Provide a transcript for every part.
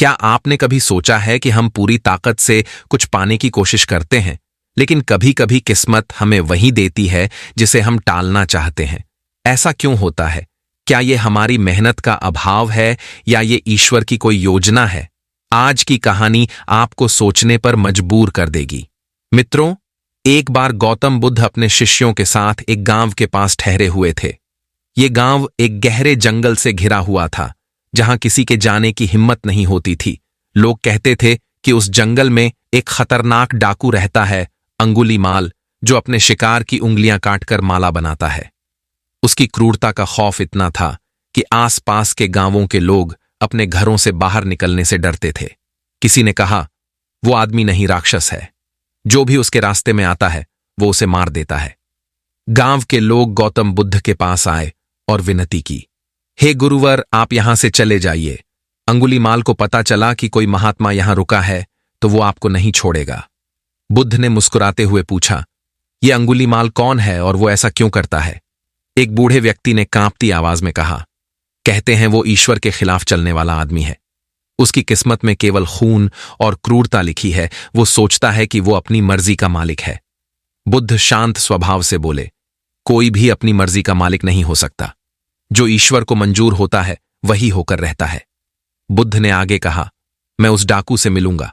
क्या आपने कभी सोचा है कि हम पूरी ताकत से कुछ पाने की कोशिश करते हैं, लेकिन कभी कभी किस्मत हमें वही देती है जिसे हम टालना चाहते हैं? ऐसा क्यों होता है? क्या ये हमारी मेहनत का अभाव है या ये ईश्वर की कोई योजना है? आज की कहानी आपको सोचने पर मजबूर कर देगी। मित्रों, एक बार गौतम बुद्ध अपने शिष्यों के साथ एक गांव के पास ठहरे हुए थे। ये गांव एक गहरे जंगल से घिरा हुआ था, जहां किसी के जाने की हिम्मत नहीं होती थी। लोग कहते थे कि उस जंगल में एक खतरनाक डाकू रहता है, अंगुलीमाल, जो अपने शिकार की उंगलियां काटकर माला बनाता है। उसकी क्रूरता का खौफ इतना था कि आसपास के गांवों के लोग अपने घरों से बाहर निकलने से डरते थे। किसी ने कहा, वो आदमी नहीं, राक्षस है। जो भी उसके रास्ते में आता है वो उसे मार देता है। गांव के लोग गौतम बुद्ध के पास आए और विनती की, हे गुरुवर, आप यहां से चले जाइए। अंगुलीमाल को पता चला कि कोई महात्मा यहां रुका है तो वो आपको नहीं छोड़ेगा। बुद्ध ने मुस्कुराते हुए पूछा, ये अंगुलीमाल कौन है और वो ऐसा क्यों करता है? एक बूढ़े व्यक्ति ने कांपती आवाज में कहा, कहते हैं वो ईश्वर के खिलाफ चलने वाला आदमी है। उसकी किस्मत में केवल खून और क्रूरता लिखी है। वो सोचता है कि वो अपनी मर्जी का मालिक है। बुद्ध शांत स्वभाव से बोले, कोई भी अपनी मर्जी का मालिक नहीं हो सकता। जो ईश्वर को मंजूर होता है वही होकर रहता है। बुद्ध ने आगे कहा, मैं उस डाकू से मिलूंगा।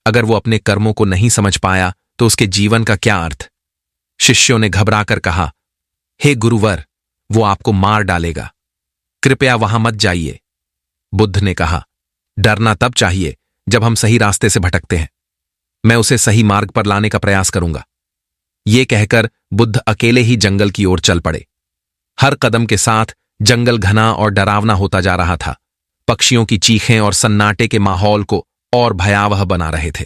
अगर वो अपने कर्मों को नहीं समझ पाया तो उसके जीवन का क्या अर्थ? शिष्यों ने घबराकर कहा, हे गुरुवर, वो आपको मार डालेगा, कृपया वहां मत जाइए। बुद्ध ने कहा, डरना तब चाहिए जब हम सही रास्ते से भटकते हैं। मैं उसे सही मार्ग पर लाने का प्रयास करूंगा। ये कहकर बुद्ध अकेले ही जंगल की ओर चल पड़े। हर कदम के साथ जंगल घना और डरावना होता जा रहा था। पक्षियों की चीखें और सन्नाटे के माहौल को और भयावह बना रहे थे।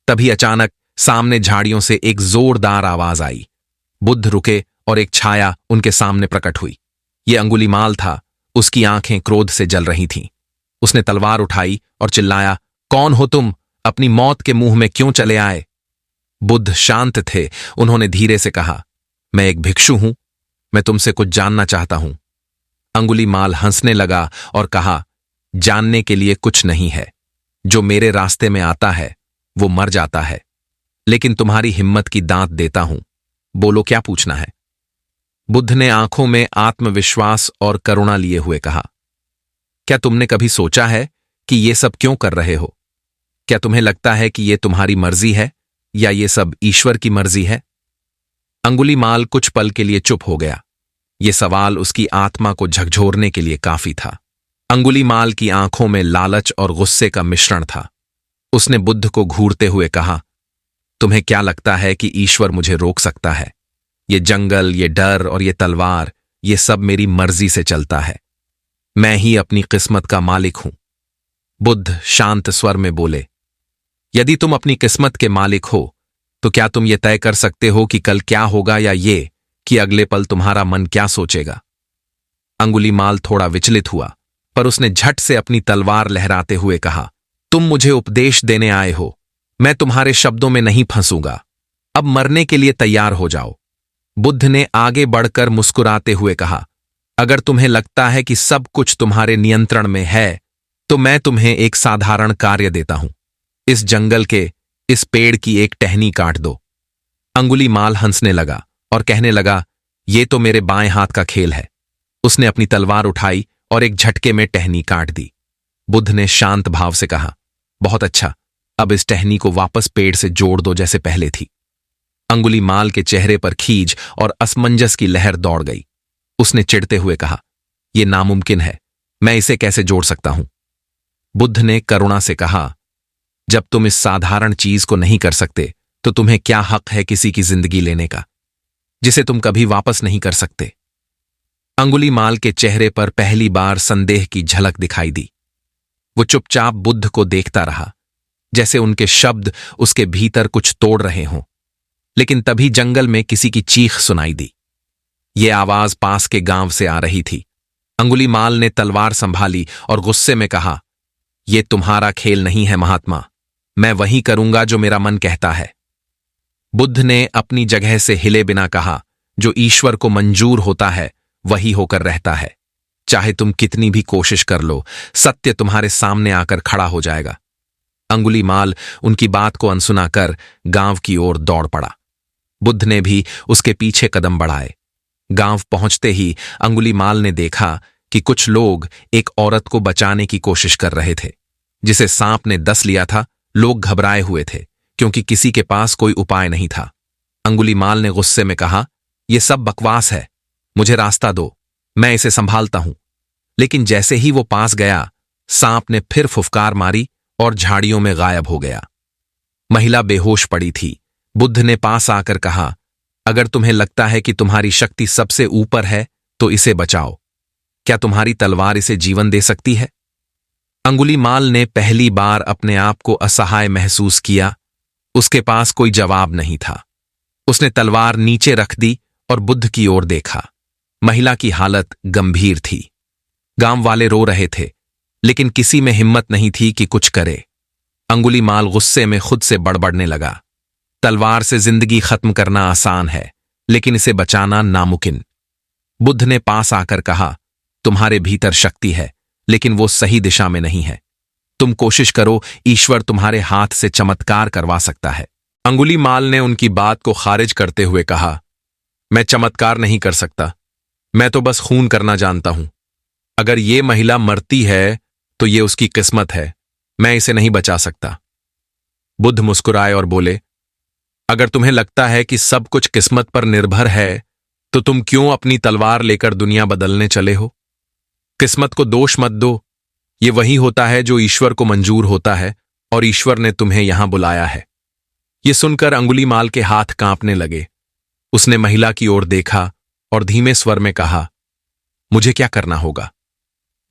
तभी अचानक सामने झाड़ियों से एक जोरदार आवाज आई। बुद्ध रुके और एक छाया उनके सामने प्रकट हुई। ये अंगुलीमाल था। उसकी आंखें क्रोध से जल रही थीं। उसने तलवार उठाई और चिल्लाया, कौन हो तुम? अपनी मौत के मुंह में क्यों चले आए? बुद्ध शांत थे। उन्होंने धीरे से कहा, मैं एक भिक्षु हूं, मैं तुमसे कुछ जानना चाहता हूं। अंगुलीमाल हंसने लगा और कहा, जानने के लिए कुछ नहीं है। जो मेरे रास्ते में आता है वो मर जाता है, लेकिन तुम्हारी हिम्मत की दांत देता हूं। बोलो, क्या पूछना है? बुद्ध ने आंखों में आत्मविश्वास और करुणा लिए हुए कहा, क्या तुमने कभी सोचा है कि ये सब क्यों कर रहे हो? क्या तुम्हें लगता है कि ये तुम्हारी मर्जी है या ये सब ईश्वर की मर्जी है? अंगुलीमाल कुछ पल के लिए चुप हो गया। ये सवाल उसकी आत्मा को झकझोरने के लिए काफी था। अंगुलीमाल की आंखों में लालच और गुस्से का मिश्रण था। उसने बुद्ध को घूरते हुए कहा, तुम्हें क्या लगता है कि ईश्वर मुझे रोक सकता है? ये जंगल, ये डर और ये तलवार, ये सब मेरी मर्जी से चलता है। मैं ही अपनी किस्मत का मालिक हूं। बुद्ध शांत स्वर में बोले, यदि तुम अपनी किस्मत के मालिक हो तो क्या तुम ये तय कर सकते हो कि कल क्या होगा, या ये कि अगले पल तुम्हारा मन क्या सोचेगा? अंगुलीमाल थोड़ा विचलित हुआ, पर उसने झट से अपनी तलवार लहराते हुए कहा, तुम मुझे उपदेश देने आए हो, मैं तुम्हारे शब्दों में नहीं फंसूंगा। अब मरने के लिए तैयार हो जाओ। बुद्ध ने आगे बढ़कर मुस्कुराते हुए कहा, अगर तुम्हें लगता है कि सब कुछ तुम्हारे नियंत्रण में है तो मैं तुम्हें एक साधारण कार्य देता हूं। इस जंगल के इस पेड़ की एक टहनी काट दो। अंगुलीमाल हंसने लगा और कहने लगा, ये तो मेरे बाएं हाथ का खेल है। उसने अपनी तलवार उठाई और एक झटके में टहनी काट दी। बुद्ध ने शांत भाव से कहा, बहुत अच्छा, अब इस टहनी को वापस पेड़ से जोड़ दो जैसे पहले थी। अंगुलीमाल के चेहरे पर खीज और असमंजस की लहर दौड़ गई। उसने चिढ़ते हुए कहा, यह नामुमकिन है, मैं इसे कैसे जोड़ सकता हूं? बुद्ध ने करुणा से कहा, जब तुम इस साधारण चीज को नहीं कर सकते तो तुम्हें क्या हक है किसी की जिंदगी लेने का, जिसे तुम कभी वापस नहीं कर सकते? अंगुलीमाल के चेहरे पर पहली बार संदेह की झलक दिखाई दी। वो चुपचाप बुद्ध को देखता रहा, जैसे उनके शब्द उसके भीतर कुछ तोड़ रहे हों। लेकिन तभी जंगल में किसी की चीख सुनाई दी। ये आवाज पास के गांव से आ रही थी। अंगुलीमाल ने तलवार संभाली और गुस्से में कहा, यह तुम्हारा खेल नहीं है महात्मा, मैं वही करूंगा जो मेरा मन कहता है। बुद्ध ने अपनी जगह से हिले बिना कहा, जो ईश्वर को मंजूर होता है वही होकर रहता है। चाहे तुम कितनी भी कोशिश कर लो, सत्य तुम्हारे सामने आकर खड़ा हो जाएगा। अंगुलीमाल उनकी बात को अनसुना कर गांव की ओर दौड़ पड़ा। बुद्ध ने भी उसके पीछे कदम बढ़ाए। गांव पहुंचते ही अंगुलीमाल ने देखा कि कुछ लोग एक औरत को बचाने की कोशिश कर रहे थे, जिसे सांप ने डस लिया था। लोग घबराए हुए थे क्योंकि किसी के पास कोई उपाय नहीं था। अंगुलीमाल ने गुस्से में कहा, यह सब बकवास है, मुझे रास्ता दो, मैं इसे संभालता हूं। लेकिन जैसे ही वो पास गया, सांप ने फिर फुफकार मारी और झाड़ियों में गायब हो गया। महिला बेहोश पड़ी थी। बुद्ध ने पास आकर कहा, अगर तुम्हें लगता है कि तुम्हारी शक्ति सबसे ऊपर है तो इसे बचाओ। क्या तुम्हारी तलवार इसे जीवन दे सकती है? अंगुलीमाल ने पहली बार अपने आप को असहाय महसूस किया। उसके पास कोई जवाब नहीं था। उसने तलवार नीचे रख दी और बुद्ध की ओर देखा। महिला की हालत गंभीर थी। गांव वाले रो रहे थे, लेकिन किसी में हिम्मत नहीं थी कि कुछ करे। अंगुलीमाल गुस्से में खुद से बड़बड़ने लगा, तलवार से जिंदगी खत्म करना आसान है, लेकिन इसे बचाना नामुमकिन। बुद्ध ने पास आकर कहा, तुम्हारे भीतर शक्ति है, लेकिन वो सही दिशा में नहीं है। तुम कोशिश करो, ईश्वर तुम्हारे हाथ से चमत्कार करवा सकता है। अंगुलीमाल ने उनकी बात को खारिज करते हुए कहा, मैं चमत्कार नहीं कर सकता, मैं तो बस खून करना जानता हूं। अगर ये महिला मरती है तो ये उसकी किस्मत है, मैं इसे नहीं बचा सकता। बुद्ध मुस्कुराए और बोले, अगर तुम्हें लगता है कि सब कुछ किस्मत पर निर्भर है, तो तुम क्यों अपनी तलवार लेकर दुनिया बदलने चले हो? किस्मत को दोष मत दो, ये वही होता है जो ईश्वर को मंजूर होता है, और ईश्वर ने तुम्हें यहां बुलाया है। ये सुनकर अंगुलीमाल के हाथ कांपने लगे। उसने महिला की ओर देखा और धीमे स्वर में कहा, मुझे क्या करना होगा?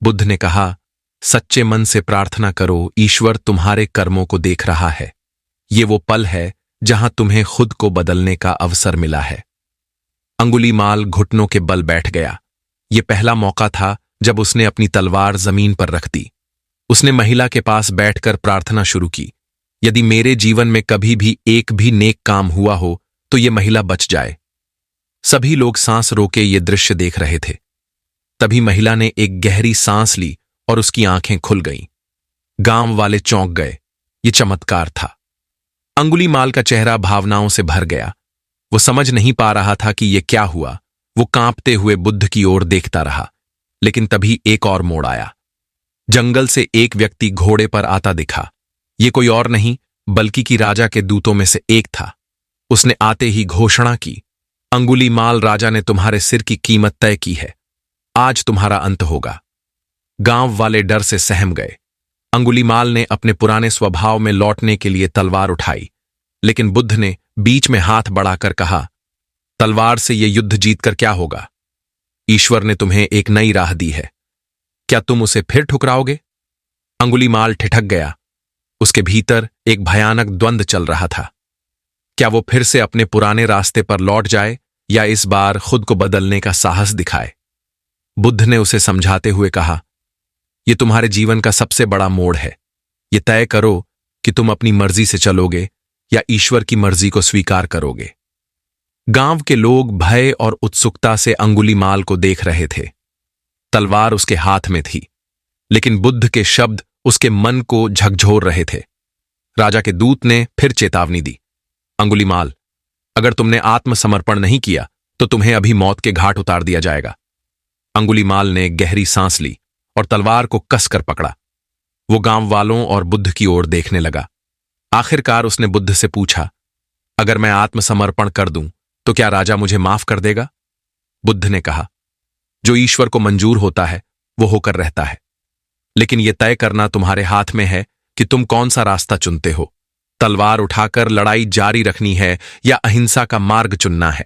बुद्ध ने कहा, सच्चे मन से प्रार्थना करो, ईश्वर तुम्हारे कर्मों को देख रहा है। ये वो पल है जहां तुम्हें खुद को बदलने का अवसर मिला है। अंगुलीमाल घुटनों के बल बैठ गया। ये पहला मौका था जब उसने अपनी तलवार जमीन पर रख दी। उसने महिला के पास बैठकर प्रार्थना शुरू की, यदि मेरे जीवन में कभी भी एक भी नेक काम हुआ हो तो ये महिला बच जाए। सभी लोग सांस रोके ये दृश्य देख रहे थे। तभी महिला ने एक गहरी सांस ली और उसकी आंखें खुल गईं। गांव वाले चौंक गए। ये चमत्कार था। अंगुलीमाल का चेहरा भावनाओं से भर गया। वो समझ नहीं पा रहा था कि ये क्या हुआ। वो कांपते हुए बुद्ध की ओर देखता रहा, लेकिन तभी एक और मोड़ आया। जंगल से एक व्यक्ति घोड़े पर आता दिखा। ये कोई और नहीं बल्कि कि राजा के दूतों में से एक था। उसने आते ही घोषणा की, अंगुलीमाल, राजा ने तुम्हारे सिर की कीमत तय की है। आज तुम्हारा अंत होगा। गांव वाले डर से सहम गए। अंगुलीमाल ने अपने पुराने स्वभाव में लौटने के लिए तलवार उठाई, लेकिन बुद्ध ने बीच में हाथ बढ़ाकर कहा, तलवार से यह युद्ध जीतकर क्या होगा? ईश्वर ने तुम्हें एक नई राह दी है, क्या तुम उसे फिर ठुकराओगे? अंगुलीमाल ठिठक गया। उसके भीतर एक भयानक द्वंद्व चल रहा था। क्या वो फिर से अपने पुराने रास्ते पर लौट जाए या इस बार खुद को बदलने का साहस दिखाए? बुद्ध ने उसे समझाते हुए कहा, यह तुम्हारे जीवन का सबसे बड़ा मोड़ है। यह तय करो कि तुम अपनी मर्जी से चलोगे या ईश्वर की मर्जी को स्वीकार करोगे। गांव के लोग भय और उत्सुकता से अंगुलीमाल को देख रहे थे। तलवार उसके हाथ में थी, लेकिन बुद्ध के शब्द उसके मन को झकझोर रहे थे। राजा के दूत ने फिर चेतावनी दी, अंगुलीमाल, अगर तुमने आत्मसमर्पण नहीं किया तो तुम्हें अभी मौत के घाट उतार दिया जाएगा। अंगुलीमाल ने गहरी सांस ली और तलवार को कसकर पकड़ा। वो गांव वालों और बुद्ध की ओर देखने लगा। आखिरकार उसने बुद्ध से पूछा, अगर मैं आत्मसमर्पण कर दूं तो क्या राजा मुझे माफ कर देगा? बुद्ध ने कहा, जो ईश्वर को मंजूर होता है वो होकर रहता है, लेकिन यह तय करना तुम्हारे हाथ में है कि तुम कौन सा रास्ता चुनते हो। तलवार उठाकर लड़ाई जारी रखनी है या अहिंसा का मार्ग चुनना है।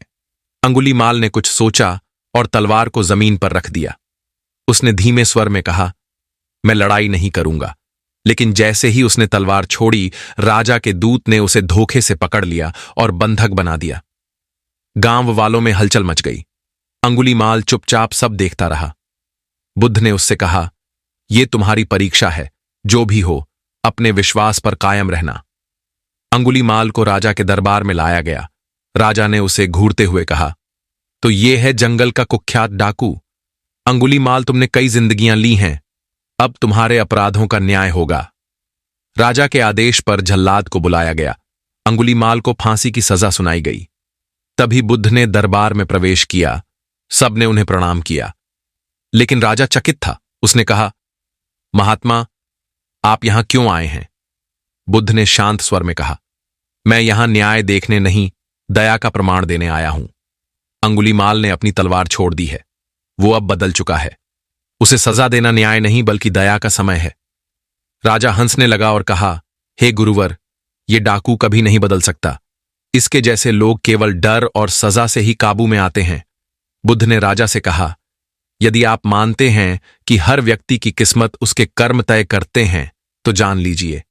अंगुलीमाल ने कुछ सोचा और तलवार को जमीन पर रख दिया। उसने धीमे स्वर में कहा, मैं लड़ाई नहीं करूंगा। लेकिन जैसे ही उसने तलवार छोड़ी, राजा के दूत ने उसे धोखे से पकड़ लिया और बंधक बना दिया। गांव वालों में हलचल मच गई। अंगुलीमाल चुपचाप सब देखता रहा। बुद्ध ने उससे कहा, यह तुम्हारी परीक्षा है, जो भी हो अपने विश्वास पर कायम रहना। अंगुलीमाल को राजा के दरबार में लाया गया। राजा ने उसे घूरते हुए कहा, तो ये है जंगल का कुख्यात डाकू? अंगुलीमाल, तुमने कई जिंदगियां ली हैं, अब तुम्हारे अपराधों का न्याय होगा। राजा के आदेश पर जल्लाद को बुलाया गया। अंगुलीमाल को फांसी की सजा सुनाई गई। तभी बुद्ध ने दरबार में प्रवेश किया। सबने उन्हें प्रणाम किया, लेकिन राजा चकित था। उसने कहा, महात्मा, आप यहां क्यों आए हैं? बुद्ध ने शांत स्वर में कहा, मैं यहां न्याय देखने नहीं, दया का प्रमाण देने आया हूं। अंगुलीमाल ने अपनी तलवार छोड़ दी है। वो अब बदल चुका है। उसे सजा देना न्याय नहीं बल्कि दया का समय है। राजा हंसने लगा और कहा, हे गुरुवर, ये डाकू कभी नहीं बदल सकता। इसके जैसे लोग केवल डर और सजा से ही काबू में आते हैं। बुद्ध ने राजा से कहा, यदि आप मानते हैं कि हर व्यक्ति की किस्मत उसके कर्म तय करते हैं, तो जान लीजिए,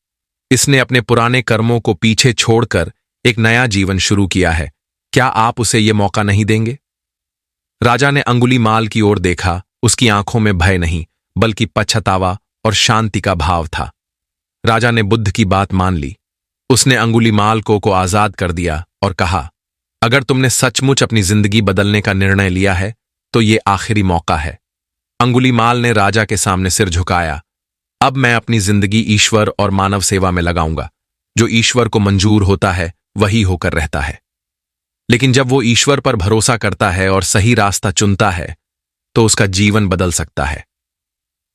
इसने अपने पुराने कर्मों को पीछे छोड़कर एक नया जीवन शुरू किया है। क्या आप उसे यह मौका नहीं देंगे? राजा ने अंगुलीमाल की ओर देखा। उसकी आंखों में भय नहीं बल्कि पछतावा और शांति का भाव था। राजा ने बुद्ध की बात मान ली। उसने अंगुलीमाल को आजाद कर दिया और कहा, अगर तुमने सचमुच अपनी जिंदगी बदलने का निर्णय लिया है तो ये आखिरी मौका है। अंगुलीमाल ने राजा के सामने सिर झुकाया। अब मैं अपनी जिंदगी ईश्वर और मानव सेवा में लगाऊंगा। जो ईश्वर को मंजूर होता है वही होकर रहता है। लेकिन जब वो ईश्वर पर भरोसा करता है और सही रास्ता चुनता है तो उसका जीवन बदल सकता है।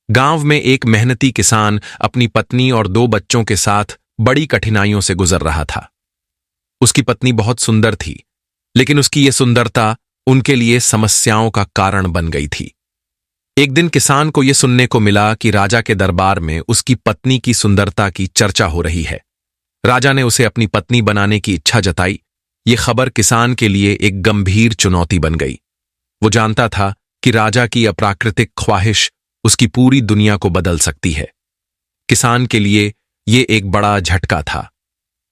गांव में एक मेहनती किसान अपनी पत्नी और 2 बच्चों के साथ बड़ी कठिनाइयों से गुजर रहा था। उसकी पत्नी बहुत सुंदर थी, लेकिन उसकी यह सुंदरता उनके लिए समस्याओं का कारण बन गई थी। एक दिन किसान को यह सुनने को मिला कि राजा के दरबार में उसकी पत्नी की सुंदरता की चर्चा हो रही है। राजा ने उसे अपनी पत्नी बनाने की इच्छा जताई। यह खबर किसान के लिए एक गंभीर चुनौती बन गई। वो जानता था कि राजा की अप्राकृतिक ख्वाहिश उसकी पूरी दुनिया को बदल सकती है। किसान के लिए यह एक बड़ा झटका था।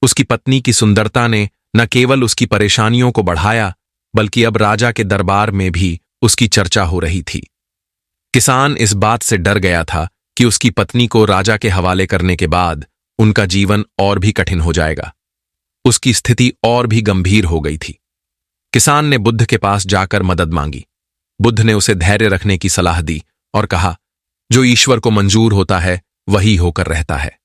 उसकी पत्नी की सुंदरता ने न केवल उसकी परेशानियों को बढ़ाया, बल्कि अब राजा के दरबार में भी उसकी चर्चा हो रही थी। किसान इस बात से डर गया था कि उसकी पत्नी को राजा के हवाले करने के बाद उनका जीवन और भी कठिन हो जाएगा। उसकी स्थिति और भी गंभीर हो गई थी। किसान ने बुद्ध के पास जाकर मदद मांगी। बुद्ध ने उसे धैर्य रखने की सलाह दी और कहा, जो ईश्वर को मंजूर होता है वही होकर रहता है।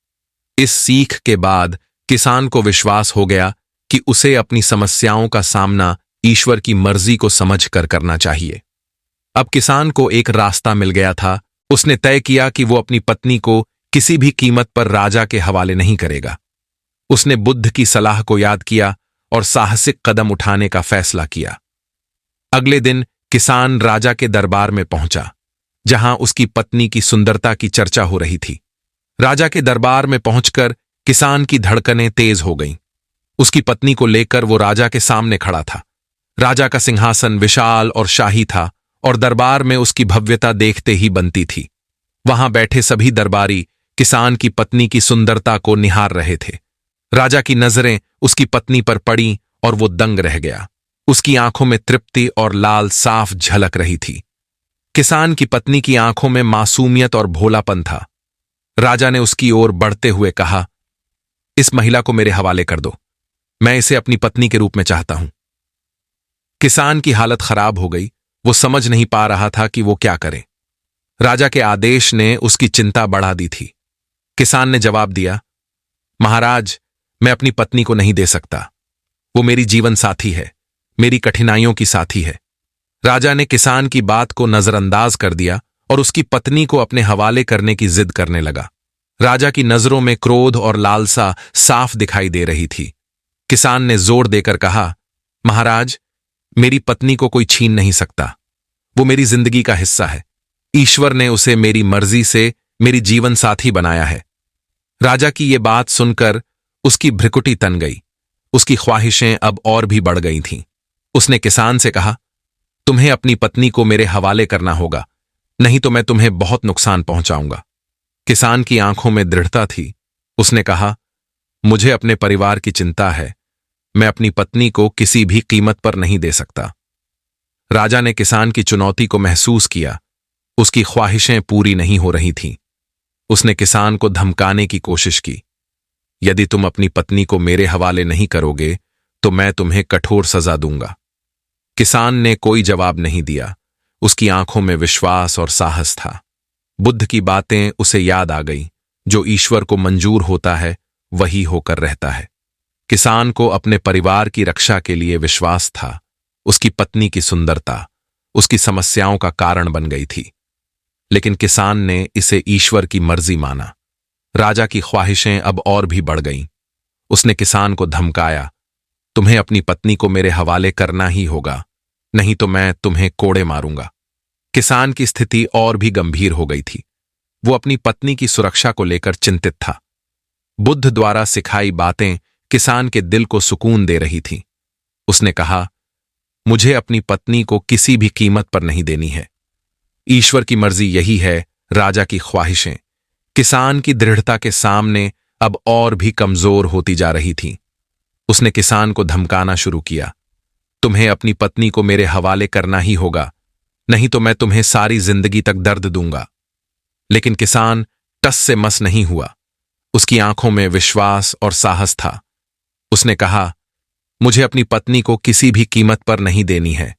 इस सीख के बाद किसान को विश्वास हो गया कि उसे अपनी समस्याओं का सामना ईश्वर की मर्जी को समझकर करना चाहिए। अब किसान को एक रास्ता मिल गया था। उसने तय किया कि वो अपनी पत्नी को किसी भी कीमत पर राजा के हवाले नहीं करेगा। उसने बुद्ध की सलाह को याद किया और साहसिक कदम उठाने का फैसला किया। अगले दिन किसान राजा के दरबार में पहुंचा, जहां उसकी पत्नी की सुंदरता की चर्चा हो रही थी। राजा के दरबार में पहुंचकर किसान की धड़कनें तेज हो गईं। उसकी पत्नी को लेकर वो राजा के सामने खड़ा था। राजा का सिंहासन विशाल और शाही था और दरबार में उसकी भव्यता देखते ही बनती थी। वहां बैठे सभी दरबारी किसान की पत्नी की सुंदरता को निहार रहे थे। राजा की नजरें उसकी पत्नी पर पड़ीं और वो दंग रह गया। उसकी आंखों में तृप्ति और लाल साफ झलक रही थी। किसान की पत्नी की आंखों में मासूमियत और भोलापन था। राजा ने उसकी ओर बढ़ते हुए कहा, इस महिला को मेरे हवाले कर दो। मैं इसे अपनी पत्नी के रूप में चाहता हूं। किसान की हालत खराब हो गई। वो समझ नहीं पा रहा था कि वो क्या करे। राजा के आदेश ने उसकी चिंता बढ़ा दी थी। किसान ने जवाब दिया, महाराज, मैं अपनी पत्नी को नहीं दे सकता। वो मेरी जीवन साथी है, मेरी कठिनाइयों की साथी है। राजा ने किसान की बात को नजरअंदाज कर दिया और उसकी पत्नी को अपने हवाले करने की जिद करने लगा। राजा की नजरों में क्रोध और लालसा साफ दिखाई दे रही थी। किसान ने जोर देकर कहा, महाराज, मेरी पत्नी को कोई छीन नहीं सकता। वो मेरी जिंदगी का हिस्सा है। ईश्वर ने उसे मेरी मर्जी से मेरी जीवन साथी बनाया है। राजा की ये बात सुनकर उसकी भ्रिकुटी तन गई। उसकी ख्वाहिशें अब और भी बढ़ गई थीं। उसने किसान से कहा, तुम्हें अपनी पत्नी को मेरे हवाले करना होगा, नहीं तो मैं तुम्हें बहुत नुकसान पहुंचाऊंगा। किसान की आंखों में दृढ़ता थी। उसने कहा, मुझे अपने परिवार की चिंता है। मैं अपनी पत्नी को किसी भी कीमत पर नहीं दे सकता। राजा ने किसान की चुनौती को महसूस किया। उसकी ख्वाहिशें पूरी नहीं हो रही थीं। उसने किसान को धमकाने की कोशिश की, यदि तुम अपनी पत्नी को मेरे हवाले नहीं करोगे तो मैं तुम्हें कठोर सजा दूंगा। किसान ने कोई जवाब नहीं दिया। उसकी आंखों में विश्वास और साहस था। बुद्ध की बातें उसे याद आ गई। जो ईश्वर को मंजूर होता है वही होकर रहता है। किसान को अपने परिवार की रक्षा के लिए विश्वास था। उसकी पत्नी की सुंदरता उसकी समस्याओं का कारण बन गई थी, लेकिन किसान ने इसे ईश्वर की मर्जी माना। राजा की ख्वाहिशें अब और भी बढ़ गईं। उसने किसान को धमकाया, तुम्हें अपनी पत्नी को मेरे हवाले करना ही होगा, नहीं तो मैं तुम्हें कोड़े मारूंगा। किसान की स्थिति और भी गंभीर हो गई थी। वो अपनी पत्नी की सुरक्षा को लेकर चिंतित था। बुद्ध द्वारा सिखाई बातें किसान के दिल को सुकून दे रही थीं। उसने कहा, मुझे अपनी पत्नी को किसी भी कीमत पर नहीं देनी है। ईश्वर की मर्जी यही है। राजा की ख्वाहिशें किसान की दृढ़ता के सामने अब और भी कमजोर होती जा रही थीं। उसने किसान को धमकाना शुरू किया, तुम्हें अपनी पत्नी को मेरे हवाले करना ही होगा, नहीं तो मैं तुम्हें सारी जिंदगी तक दर्द दूंगा। लेकिन किसान टस से मस नहीं हुआ। उसकी आंखों में विश्वास और साहस था। उसने कहा, मुझे अपनी पत्नी को किसी भी कीमत पर नहीं देनी है।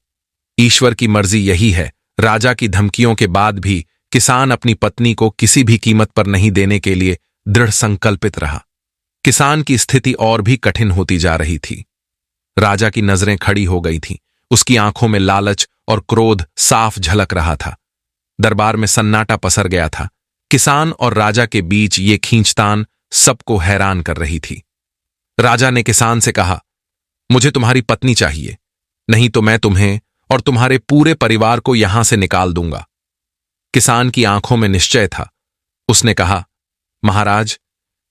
ईश्वर की मर्जी यही है। राजा की धमकियों के बाद भी किसान अपनी पत्नी को किसी भी कीमत पर नहीं देने के लिए दृढ़ संकल्पित रहा। किसान की स्थिति और भी कठिन होती जा रही थी। राजा की नजरें खड़ी हो गई थीं। उसकी आंखों में लालच और क्रोध साफ झलक रहा था। दरबार में सन्नाटा पसर गया था। किसान और राजा के बीच ये खींचतान सबको हैरान कर रही थी। राजा ने किसान से कहा, मुझे तुम्हारी पत्नी चाहिए, नहीं तो मैं तुम्हें और तुम्हारे पूरे परिवार को यहां से निकाल दूंगा। किसान की आंखों में निश्चय था। उसने कहा, महाराज,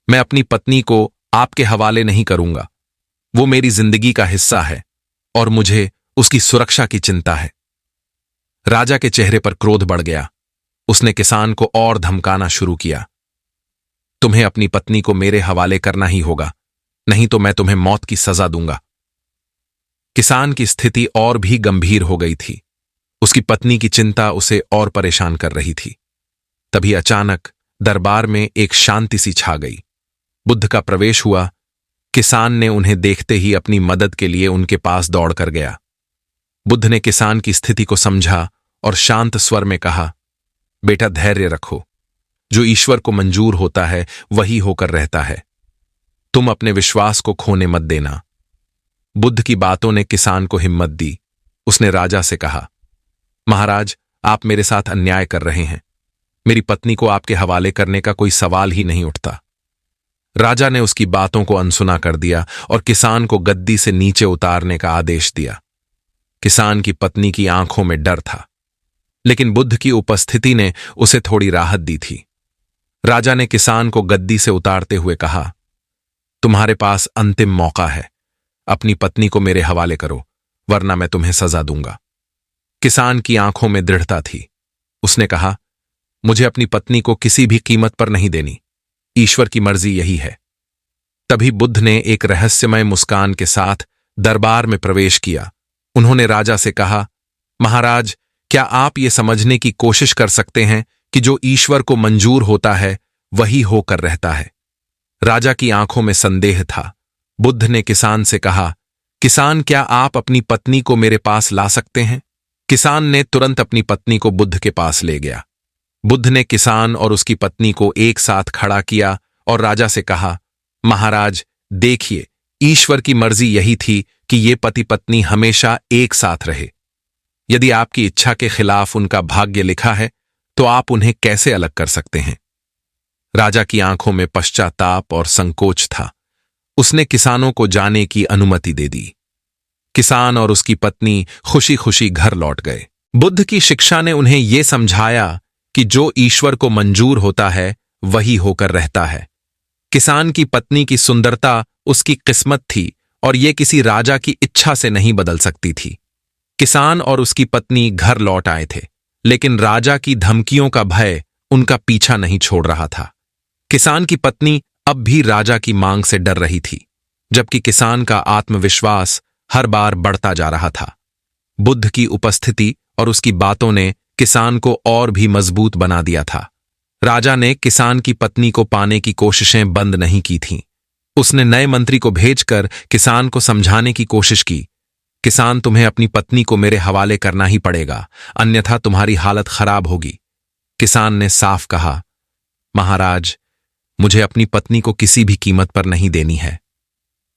मैं अपनी पत्नी को आपके हवाले नहीं करूंगा। वो मेरी जिंदगी का हिस्सा है और मुझे उसकी सुरक्षा की चिंता है। राजा के चेहरे पर क्रोध बढ़ गया। उसने किसान को और धमकाना शुरू किया, तुम्हें अपनी पत्नी को मेरे हवाले करना ही होगा, नहीं तो मैं तुम्हें मौत की सजा दूंगा। किसान की स्थिति और भी गंभीर हो गई थी। उसकी पत्नी की चिंता उसे और परेशान कर रही थी। तभी अचानक दरबार में एक शांति सी छा गई। बुद्ध का प्रवेश हुआ। किसान ने उन्हें देखते ही अपनी मदद के लिए उनके पास दौड़कर गया। बुद्ध ने किसान की स्थिति को समझा और शांत स्वर में कहा, बेटा धैर्य रखो। जो ईश्वर को मंजूर होता है वही होकर रहता है। तुम अपने विश्वास को खोने मत देना। बुद्ध की बातों ने किसान को हिम्मत दी। उसने राजा से कहा, महाराज, आप मेरे साथ अन्याय कर रहे हैं। मेरी पत्नी को आपके हवाले करने का कोई सवाल ही नहीं उठता। राजा ने उसकी बातों को अनसुना कर दिया और किसान को गद्दी से नीचे उतारने का आदेश दिया। किसान की पत्नी की आंखों में डर था, लेकिन बुद्ध की उपस्थिति ने उसे थोड़ी राहत दी थी। राजा ने किसान को गद्दी से उतारते हुए कहा, तुम्हारे पास अंतिम मौका है। अपनी पत्नी को मेरे हवाले करो, वरना मैं तुम्हें सजा दूंगा। किसान की आंखों में दृढ़ता थी। उसने कहा, मुझे अपनी पत्नी को किसी भी कीमत पर नहीं देनी। ईश्वर की मर्जी यही है। तभी बुद्ध ने एक रहस्यमय मुस्कान के साथ दरबार में प्रवेश किया। उन्होंने राजा से कहा, महाराज, क्या आप ये समझने की कोशिश कर सकते हैं कि जो ईश्वर को मंजूर होता है वही होकर रहता है? राजा की आंखों में संदेह था। बुद्ध ने किसान से कहा, किसान, क्या आप अपनी पत्नी को मेरे पास ला सकते हैं? किसान ने तुरंत अपनी पत्नी को बुद्ध के पास ले गया। बुद्ध ने किसान और उसकी पत्नी को एक साथ खड़ा किया और राजा से कहा, महाराज, देखिए, ईश्वर की मर्जी यही थी कि ये पति पत्नी हमेशा एक साथ रहे। यदि आपकी इच्छा के खिलाफ उनका भाग्य लिखा है तो आप उन्हें कैसे अलग कर सकते हैं? राजा की आंखों में पश्चाताप और संकोच था। उसने किसानों को जाने की अनुमति दे दी। किसान और उसकी पत्नी खुशी खुशी घर लौट गए। बुद्ध की शिक्षा ने उन्हें यह समझाया कि जो ईश्वर को मंजूर होता है वही होकर रहता है। किसान की पत्नी की सुंदरता उसकी किस्मत थी और यह किसी राजा की इच्छा से नहीं बदल सकती थी। किसान और उसकी पत्नी घर लौट आए थे, लेकिन राजा की धमकियों का भय उनका पीछा नहीं छोड़ रहा था। किसान की पत्नी अब भी राजा की मांग से डर रही थी, जबकि किसान का आत्मविश्वास हर बार बढ़ता जा रहा था। बुद्ध की उपस्थिति और उसकी बातों ने किसान को और भी मजबूत बना दिया था। राजा ने किसान की पत्नी को पाने की कोशिशें बंद नहीं की थीं। उसने नए मंत्री को भेजकर किसान को समझाने की कोशिश की। किसान, तुम्हें अपनी पत्नी को मेरे हवाले करना ही पड़ेगा, अन्यथा तुम्हारी हालत खराब होगी। किसान ने साफ कहा, महाराज, मुझे अपनी पत्नी को किसी भी कीमत पर नहीं देनी है।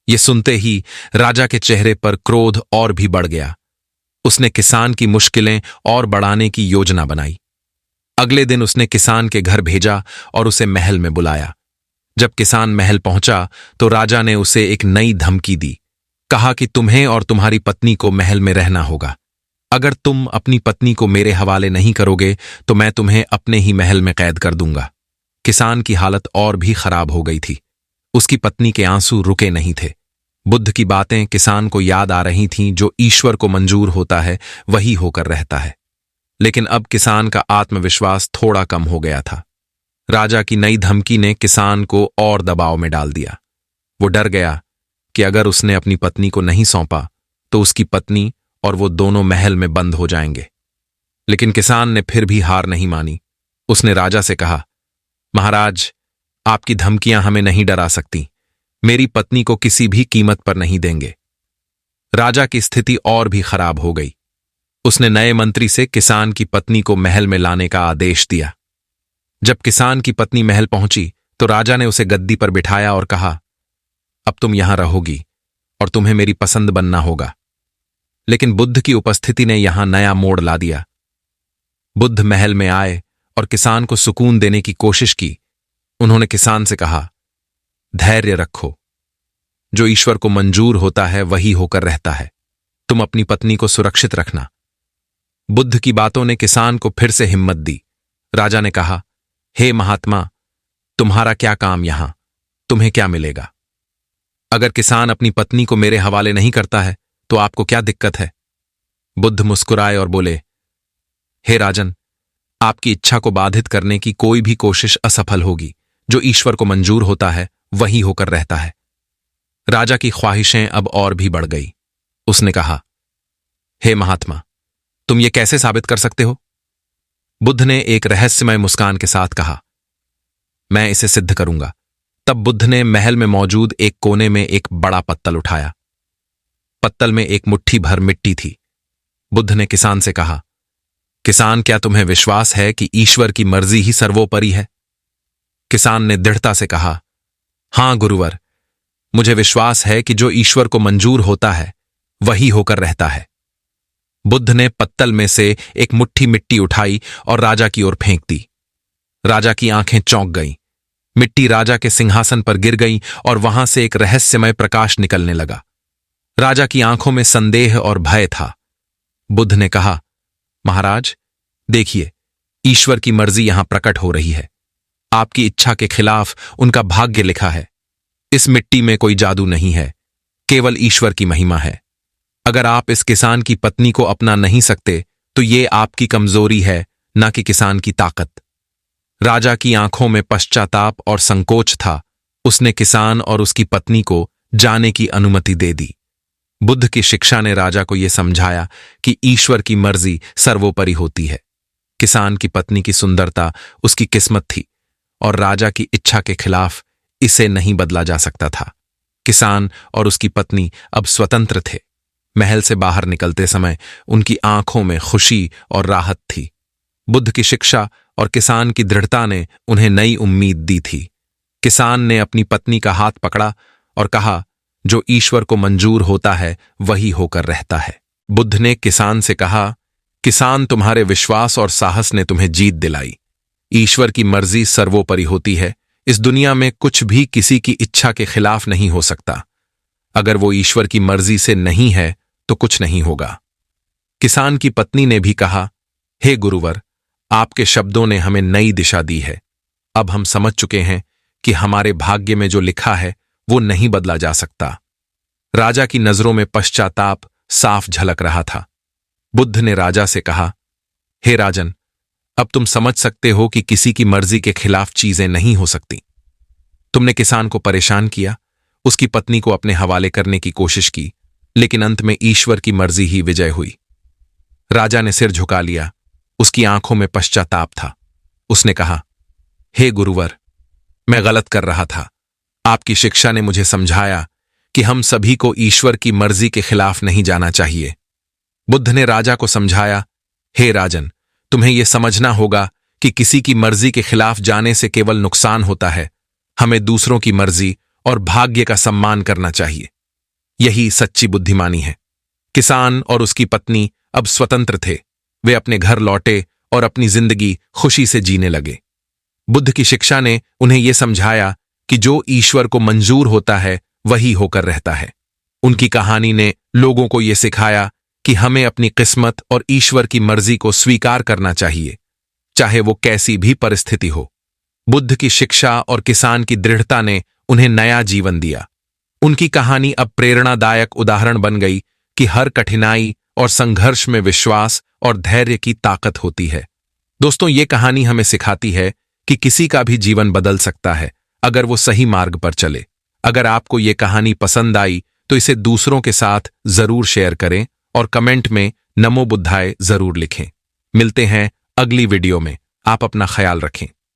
यह सुनते ही राजा के चेहरे पर क्रोध और भी बढ़ गया। उसने किसान की मुश्किलें और बढ़ाने की योजना बनाई। अगले दिन उसने किसान के घर भेजा और उसे महल में बुलाया। जब किसान महल पहुंचा तो राजा ने उसे एक नई धमकी दी। कहा कि तुम्हें और तुम्हारी पत्नी को महल में रहना होगा। अगर तुम अपनी पत्नी को मेरे हवाले नहीं करोगे तो मैं तुम्हें अपने ही महल में कैद कर दूंगा। किसान की हालत और भी खराब हो गई थी। उसकी पत्नी के आंसू रुके नहीं थे। बुद्ध की बातें किसान को याद आ रही थीं, जो ईश्वर को मंजूर होता है वही होकर रहता है। लेकिन अब किसान का आत्मविश्वास थोड़ा कम हो गया था। राजा की नई धमकी ने किसान को और दबाव में डाल दिया। वो डर गया कि अगर उसने अपनी पत्नी को नहीं सौंपा तो उसकी पत्नी और वो दोनों महल में बंद हो जाएंगे। लेकिन किसान ने फिर भी हार नहीं मानी। उसने राजा से कहा, महाराज, आपकी धमकियां हमें नहीं डरा सकती। मेरी पत्नी को किसी भी कीमत पर नहीं देंगे। राजा की स्थिति और भी खराब हो गई। उसने नए मंत्री से किसान की पत्नी को महल में लाने का आदेश दिया। जब किसान की पत्नी महल पहुंची तो राजा ने उसे गद्दी पर बिठाया और कहा, अब तुम यहां रहोगी और तुम्हें मेरी पसंद बनना होगा। लेकिन बुद्ध की उपस्थिति ने यहां नया मोड़ ला दिया। बुद्ध महल में आए और किसान को सुकून देने की कोशिश की। उन्होंने किसान से कहा, धैर्य रखो। जो ईश्वर को मंजूर होता है वही होकर रहता है। तुम अपनी पत्नी को सुरक्षित रखना। बुद्ध की बातों ने किसान को फिर से हिम्मत दी। राजा ने कहा, हे महात्मा, तुम्हारा क्या काम यहां? तुम्हें क्या मिलेगा? अगर किसान अपनी पत्नी को मेरे हवाले नहीं करता है तो आपको क्या दिक्कत है? बुद्ध मुस्कुराए और बोले, हे राजन, आपकी इच्छा को बाधित करने की कोई भी कोशिश असफल होगी। जो ईश्वर को मंजूर होता है वही होकर रहता है। राजा की ख्वाहिशें अब और भी बढ़ गई। उसने कहा, हे महात्मा, तुम ये कैसे साबित कर सकते हो? बुद्ध ने एक रहस्यमय मुस्कान के साथ कहा, मैं इसे सिद्ध करूंगा। तब बुद्ध ने महल में मौजूद एक कोने में एक बड़ा पत्तल उठाया। पत्तल में एक मुट्ठी भर मिट्टी थी। बुद्ध ने किसान से कहा, किसान, क्या तुम्हें विश्वास है कि ईश्वर की मर्जी ही सर्वोपरि है? किसान ने दृढ़ता से कहा, हां गुरुवर, मुझे विश्वास है कि जो ईश्वर को मंजूर होता है वही होकर रहता है। बुद्ध ने पत्तल में से एक मुट्ठी मिट्टी उठाई और राजा की ओर फेंक दी। राजा की आंखें चौंक गईं। मिट्टी राजा के सिंहासन पर गिर गई और वहां से एक रहस्यमय प्रकाश निकलने लगा। राजा की आंखों में संदेह और भय था। बुद्ध ने कहा, महाराज, देखिए, ईश्वर की मर्जी यहां प्रकट हो रही है। आपकी इच्छा के खिलाफ उनका भाग्य लिखा है। इस मिट्टी में कोई जादू नहीं है, केवल ईश्वर की महिमा है। अगर आप इस किसान की पत्नी को अपना नहीं सकते तो ये आपकी कमजोरी है, ना कि किसान की ताकत। राजा की आंखों में पश्चाताप और संकोच था। उसने किसान और उसकी पत्नी को जाने की अनुमति दे दी। बुद्ध की शिक्षा ने राजा को यह समझाया कि ईश्वर की मर्जी सर्वोपरि होती है। किसान की पत्नी की सुंदरता उसकी किस्मत थी और राजा की इच्छा के खिलाफ इसे नहीं बदला जा सकता था। किसान और उसकी पत्नी अब स्वतंत्र थे। महल से बाहर निकलते समय उनकी आंखों में खुशी और राहत थी। बुद्ध की शिक्षा और किसान की दृढ़ता ने उन्हें नई उम्मीद दी थी। किसान ने अपनी पत्नी का हाथ पकड़ा और कहा, जो ईश्वर को मंजूर होता है वही होकर रहता है। बुद्ध ने किसान से कहा, किसान, तुम्हारे विश्वास और साहस ने तुम्हें जीत दिलाई। ईश्वर की मर्जी सर्वोपरि होती है। इस दुनिया में कुछ भी किसी की इच्छा के खिलाफ नहीं हो सकता। अगर वो ईश्वर की मर्जी से नहीं है तो कुछ नहीं होगा। किसान की पत्नी ने भी कहा, हे गुरुवर, आपके शब्दों ने हमें नई दिशा दी है। अब हम समझ चुके हैं कि हमारे भाग्य में जो लिखा है वो नहीं बदला जा सकता। राजा की नजरों में पश्चाताप साफ झलक रहा था। बुद्ध ने राजा से कहा, हे राजन, अब तुम समझ सकते हो कि किसी की मर्जी के खिलाफ चीजें नहीं हो सकती। तुमने किसान को परेशान किया, उसकी पत्नी को अपने हवाले करने की कोशिश की, लेकिन अंत में ईश्वर की मर्जी ही विजय हुई। राजा ने सिर झुका लिया। उसकी आंखों में पश्चाताप था। उसने कहा, हे गुरुवर, मैं गलत कर रहा था। आपकी शिक्षा ने मुझे समझाया कि हम सभी को ईश्वर की मर्जी के खिलाफ नहीं जाना चाहिए। बुद्ध ने राजा को समझाया, हे राजन, तुम्हें यह समझना होगा कि किसी की मर्जी के खिलाफ जाने से केवल नुकसान होता है। हमें दूसरों की मर्जी और भाग्य का सम्मान करना चाहिए। यही सच्ची बुद्धिमानी है। किसान और उसकी पत्नी अब स्वतंत्र थे। वे अपने घर लौटे और अपनी जिंदगी खुशी से जीने लगे। बुद्ध की शिक्षा ने उन्हें यह समझाया कि जो ईश्वर को मंजूर होता है वही होकर रहता है। उनकी कहानी ने लोगों को यह सिखाया कि हमें अपनी किस्मत और ईश्वर की मर्जी को स्वीकार करना चाहिए, चाहे वो कैसी भी परिस्थिति हो। बुद्ध की शिक्षा और किसान की दृढ़ता ने उन्हें नया जीवन दिया। उनकी कहानी अब प्रेरणादायक उदाहरण बन गई कि हर कठिनाई और संघर्ष में विश्वास और धैर्य की ताकत होती है। दोस्तों, ये कहानी हमें सिखाती है कि किसी का भी जीवन बदल सकता है अगर वो सही मार्ग पर चले। अगर आपको ये कहानी पसंद आई तो इसे दूसरों के साथ जरूर शेयर करें और कमेंट में नमो बुद्धाय जरूर लिखें। मिलते हैं अगली वीडियो में। आप अपना ख्याल रखें।